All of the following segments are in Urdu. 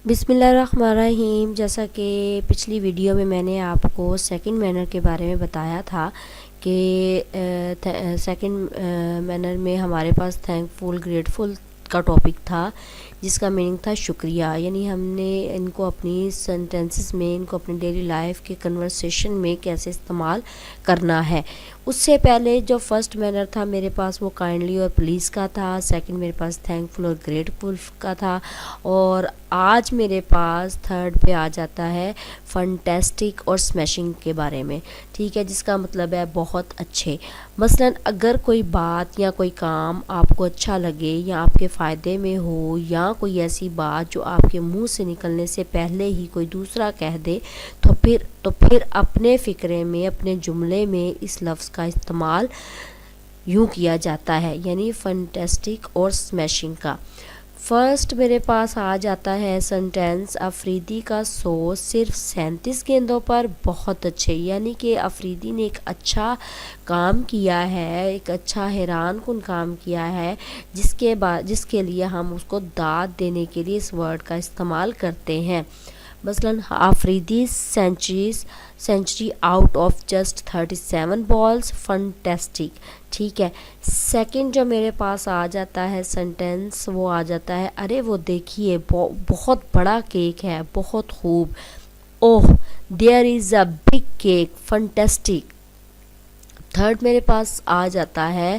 بسم اللہ الرحمن الرحیم۔ جیسا کہ پچھلی ویڈیو میں نے آپ کو سیکنڈ مینر کے بارے میں بتایا تھا کہ سیکنڈ مینر میں ہمارے پاس تھینک فل گریٹفل کا ٹاپک تھا، جس کا میننگ تھا شکریہ، یعنی ہم نے ان کو اپنی سینٹنسز میں، ان کو اپنی ڈیلی لائف کے کنورسیشن میں کیسے استعمال کرنا ہے۔ اس سے پہلے جو فرسٹ مینر تھا میرے پاس وہ کائنڈلی اور پلیز کا تھا، سیکنڈ میرے پاس تھینک فل اور گریٹفل کا تھا، اور آج میرے پاس تھرڈ پہ آ جاتا ہے فنٹیسٹک اور سمیشنگ کے بارے میں، ٹھیک ہے، جس کا مطلب ہے بہت اچھے۔ مثلا اگر کوئی بات یا کوئی کام آپ کو اچھا لگے یا آپ کے فائدے میں ہو، یا کوئی ایسی بات جو آپ کے منہ سے نکلنے سے پہلے ہی کوئی دوسرا کہہ دے، تو پھر اپنے فکرے میں، اپنے جملے میں اس لفظ کا استعمال یوں کیا جاتا ہے، یعنی فنٹیسٹک اور سمیشنگ کا۔ فرسٹ میرے پاس آ جاتا ہے سنٹینس افریدی کا سوس صرف 37 گیندوں پر بہت اچھے، یعنی کہ افریدی نے ایک اچھا کام کیا ہے، ایک اچھا حیران کن کام کیا ہے، جس کے لیے ہم اس کو داد دینے کے لیے اس ورڈ کا استعمال کرتے ہیں۔ مثلا Afridi century out of just 37 balls, fantastic, ٹھیک ہے۔ سیکنڈ جو میرے پاس آ جاتا ہے سنٹینس، وہ آ جاتا ہے ارے وہ دیکھیے بہت بڑا کیک ہے، بہت خوب، oh there is a big cake, fantastic. Third میرے پاس آ جاتا ہے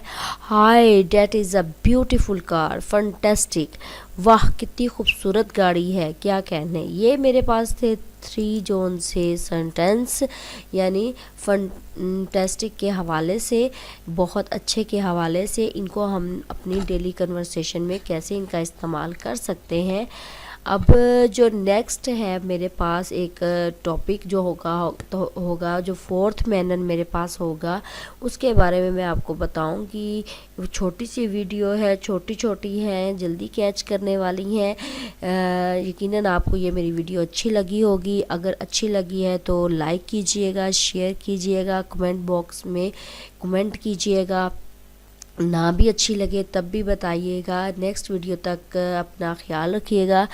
hi that is a beautiful car, fantastic, واہ کتنی خوبصورت گاڑی ہے، کیا کہنے۔ یہ میرے پاس تھے 3 جون سے سنٹینس، یعنی فنٹیسٹک کے حوالے سے، بہت اچھے کے حوالے سے، ان کو ہم اپنی ڈیلی کنورسیشن میں کیسے ان کا استعمال کر سکتے ہیں۔ اب جو نیکسٹ ہے میرے پاس ایک ٹاپک جو ہوگا جو فورتھ مینر میرے پاس ہوگا، اس کے بارے میں آپ کو بتاؤں گی۔ چھوٹی سی ویڈیو ہے، چھوٹی ہیں، جلدی کیچ کرنے والی ہیں۔ یقیناً آپ کو یہ میری ویڈیو اچھی لگی ہوگی۔ اگر اچھی لگی ہے تو لائک کیجئے گا، شیئر کیجئے گا، کمنٹ باکس میں کمنٹ کیجئے گا، نہ بھی اچھی لگے تب بھی بتائیے گا۔ نیکسٹ ویڈیو تک اپنا خیال رکھیے گا۔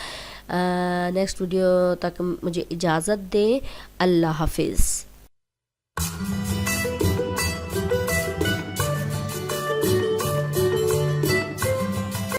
نیکسٹ ویڈیو تک مجھے اجازت دیں۔ اللہ حافظ۔